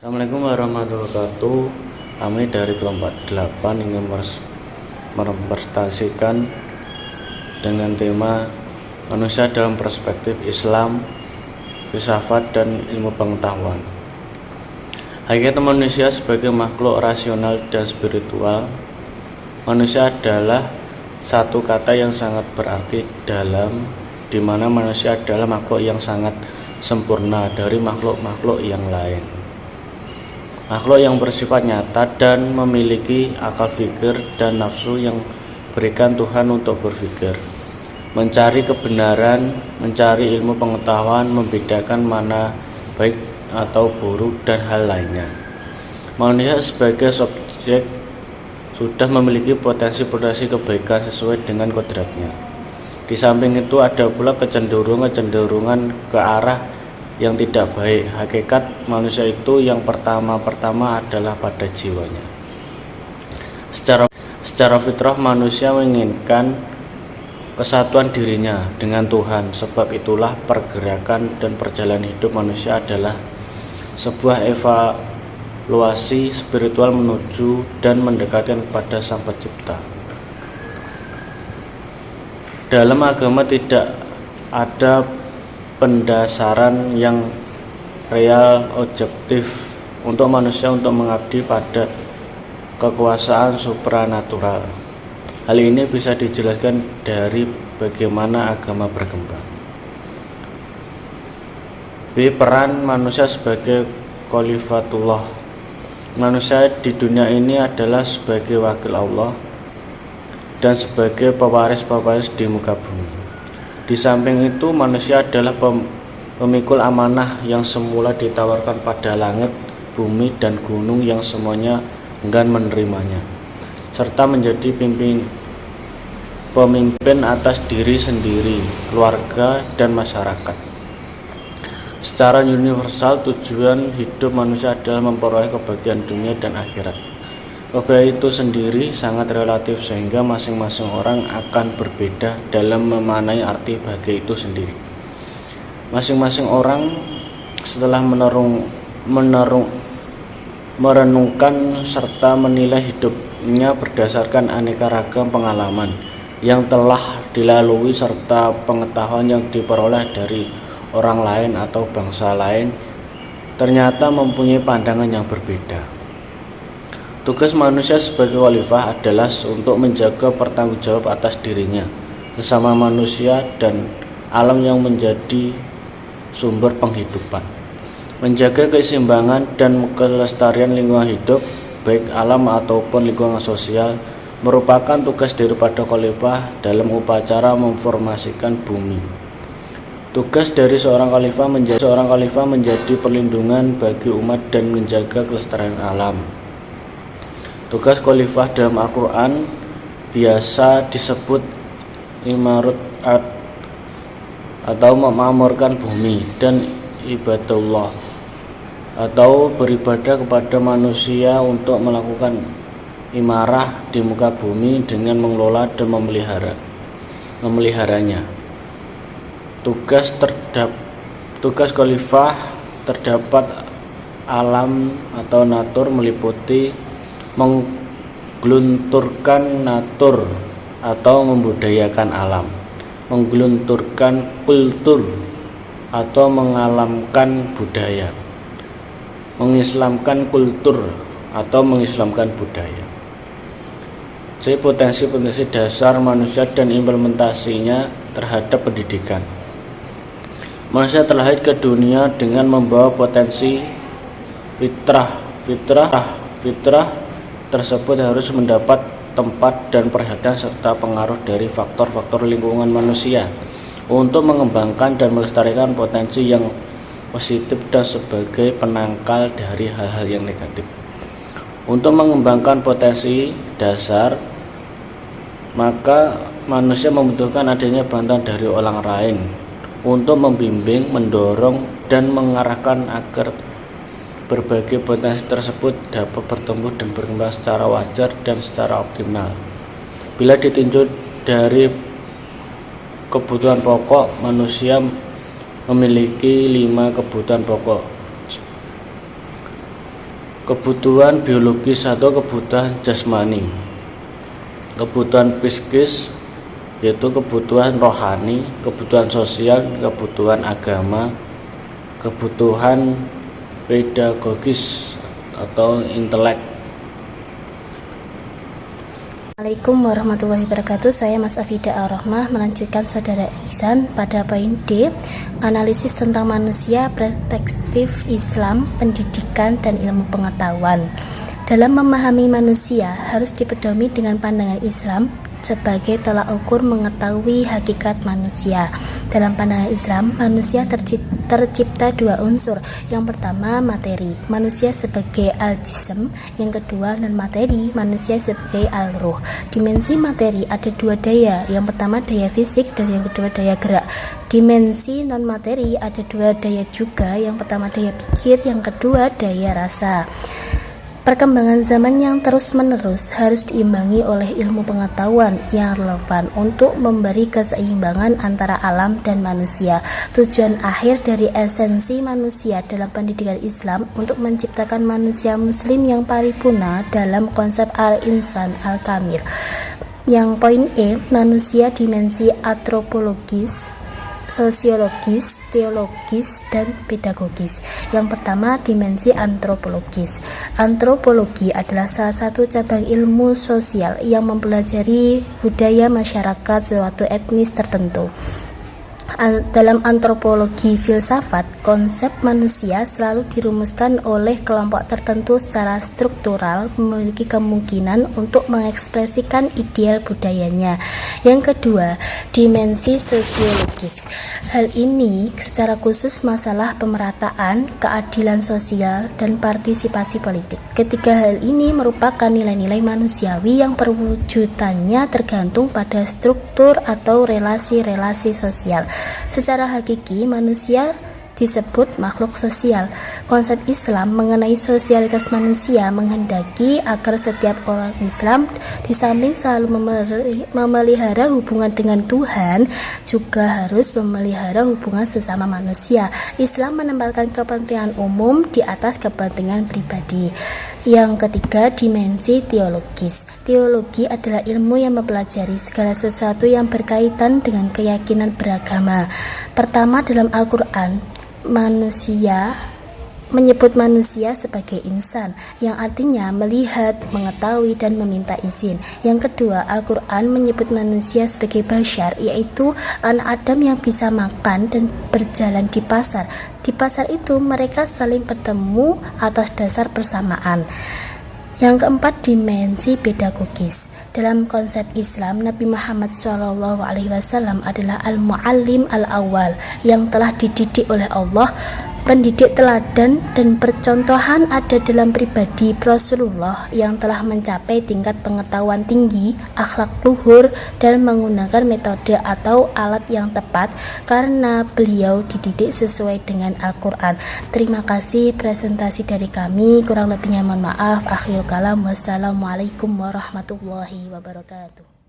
Assalamualaikum warahmatullahi wabarakatuh. Kami dari kelompok 8 ingin merepresentasikan dengan tema manusia dalam perspektif Islam, filsafat, dan ilmu pengetahuan. Hakikat manusia sebagai makhluk rasional dan spiritual. Manusia adalah satu kata yang sangat berarti di mana manusia adalah makhluk yang sangat sempurna dari makhluk-makhluk yang lain. Makhluk yang bersifat nyata dan memiliki akal fikir dan nafsu yang berikan Tuhan untuk berpikir, mencari kebenaran, mencari ilmu pengetahuan, membedakan mana baik atau buruk, dan hal lainnya. Manusia sebagai subjek sudah memiliki potensi kebaikan sesuai dengan kodratnya. Di samping itu ada pula kecenderungan ke arah yang tidak baik. Hakikat manusia itu yang pertama adalah pada jiwanya. Secara fitrah manusia menginginkan kesatuan dirinya dengan Tuhan. Sebab itulah pergerakan dan perjalanan hidup manusia adalah sebuah evaluasi spiritual menuju dan mendekatkan kepada Sang Pencipta. Dalam agama tidak ada pendasaran yang real objektif untuk manusia untuk mengabdi pada kekuasaan supranatural. Hal ini bisa dijelaskan dari bagaimana agama berkembang. Peran manusia sebagai khalifatullah. Manusia di dunia ini adalah sebagai wakil Allah dan sebagai pewaris di muka bumi. Di samping itu, manusia adalah pemikul amanah yang semula ditawarkan pada langit, bumi, dan gunung yang semuanya enggan menerimanya, serta menjadi pemimpin atas diri sendiri, keluarga, dan masyarakat. Secara universal, tujuan hidup manusia adalah memperoleh kebahagiaan dunia dan akhirat. Kebahagiaan itu sendiri sangat relatif sehingga masing-masing orang akan berbeda dalam memaknai arti bahagia itu sendiri. Masing-masing orang setelah merenungkan serta menilai hidupnya berdasarkan aneka ragam pengalaman yang telah dilalui serta pengetahuan yang diperoleh dari orang lain atau bangsa lain, ternyata mempunyai pandangan yang berbeda. Tugas manusia sebagai khalifah adalah untuk menjaga pertanggungjawab atas dirinya, sesama manusia, dan alam yang menjadi sumber penghidupan. Menjaga keseimbangan dan kelestarian lingkungan hidup, baik alam ataupun lingkungan sosial, merupakan tugas daripada khalifah dalam upacara memformasikan bumi. Tugas dari seorang khalifah menjadi perlindungan bagi umat dan menjaga kelestarian alam. Tugas khalifah dalam Al-Quran biasa disebut imarat atau memakmurkan bumi, dan ibadullah atau beribadah kepada manusia untuk melakukan imarah di muka bumi dengan mengelola dan memeliharanya. Tugas khalifah terdapat alam atau natur meliputi menggelunturkan natur atau membudayakan alam, menggelunturkan kultur atau mengalamkan budaya, mengislamkan kultur atau mengislamkan budaya. Potensi dasar manusia dan implementasinya terhadap pendidikan. Manusia terlahir ke dunia dengan membawa potensi fitrah tersebut harus mendapat tempat dan perhatian serta pengaruh dari faktor-faktor lingkungan manusia untuk mengembangkan dan melestarikan potensi yang positif dan sebagai penangkal dari hal-hal yang negatif. Untuk mengembangkan potensi dasar, maka manusia membutuhkan adanya bantuan dari orang lain untuk membimbing, mendorong, dan mengarahkan agar berbagai potensi tersebut dapat bertumbuh dan berkembang secara wajar dan secara optimal. Bila ditinjau dari kebutuhan pokok, manusia memiliki 5 kebutuhan pokok. kebutuhan biologis atau kebutuhan jasmani, kebutuhan psikis yaitu kebutuhan rohani, kebutuhan sosial, kebutuhan agama, kebutuhan pedagogis atau intelek. Assalamualaikum warahmatullahi wabarakatuh. Saya Mas Afida Ar-Rahmah melanjutkan Saudara Ihsan pada poin D, analisis tentang manusia, perspektif Islam, pendidikan, dan ilmu pengetahuan. Dalam memahami manusia harus dipedomi dengan pandangan Islam sebagai tolak ukur mengetahui hakikat manusia. Dalam pandangan Islam, manusia tercipta dua unsur. Yang pertama, materi, manusia sebagai al-jism. Yang kedua, non-materi, manusia sebagai al-ruh. Dimensi materi ada dua daya. Yang pertama daya fisik dan yang kedua daya gerak. Dimensi non-materi ada dua daya juga. Yang pertama daya pikir, yang kedua daya rasa. Perkembangan zaman yang terus-menerus harus diimbangi oleh ilmu pengetahuan yang relevan untuk memberi keseimbangan antara alam dan manusia. Tujuan akhir dari esensi manusia dalam pendidikan Islam untuk menciptakan manusia muslim yang paripurna dalam konsep al-insan al-kamil. Yang poin E, manusia dimensi antropologis, sosiologis, teologis, dan pedagogis. Yang pertama, dimensi antropologis. Antropologi adalah salah satu cabang ilmu sosial yang mempelajari budaya masyarakat suatu etnis tertentu. Dalam antropologi filsafat, konsep manusia selalu dirumuskan oleh kelompok tertentu secara struktural, memiliki kemungkinan untuk mengekspresikan ideal budayanya. Yang kedua, dimensi sosiologis. Hal ini secara khusus masalah pemerataan, keadilan sosial, dan partisipasi politik. Ketiga hal ini merupakan nilai-nilai manusiawi yang perwujudannya tergantung pada struktur atau relasi-relasi sosial. Secara hakiki, manusia disebut makhluk sosial. Konsep Islam mengenai sosialitas manusia menghendaki agar setiap orang Islam di samping selalu memelihara hubungan dengan Tuhan, juga harus memelihara hubungan sesama manusia. Islam menempatkan kepentingan umum di atas kepentingan pribadi. Yang ketiga, dimensi teologis. Teologi adalah ilmu yang mempelajari segala sesuatu yang berkaitan dengan keyakinan beragama. Pertama, dalam Al-Quran, manusia menyebut manusia sebagai insan, yang artinya melihat, mengetahui, dan meminta izin. Yang kedua, Al-Quran menyebut manusia sebagai bashar, yaitu anak Adam yang bisa makan dan berjalan di pasar. Di pasar itu mereka saling bertemu atas dasar persamaan. Yang keempat, dimensi pedagogis. Dalam konsep Islam, Nabi Muhammad SAW adalah al-muallim al-awwal yang telah dididik oleh Allah. Pendidik teladan dan percontohan ada dalam pribadi Rasulullah yang telah mencapai tingkat pengetahuan tinggi, akhlak luhur, dan menggunakan metode atau alat yang tepat karena beliau dididik sesuai dengan Al-Quran. Terima kasih presentasi dari kami, kurang lebihnya mohon maaf. Akhirul kalam, wassalamualaikum warahmatullahi wabarakatuh.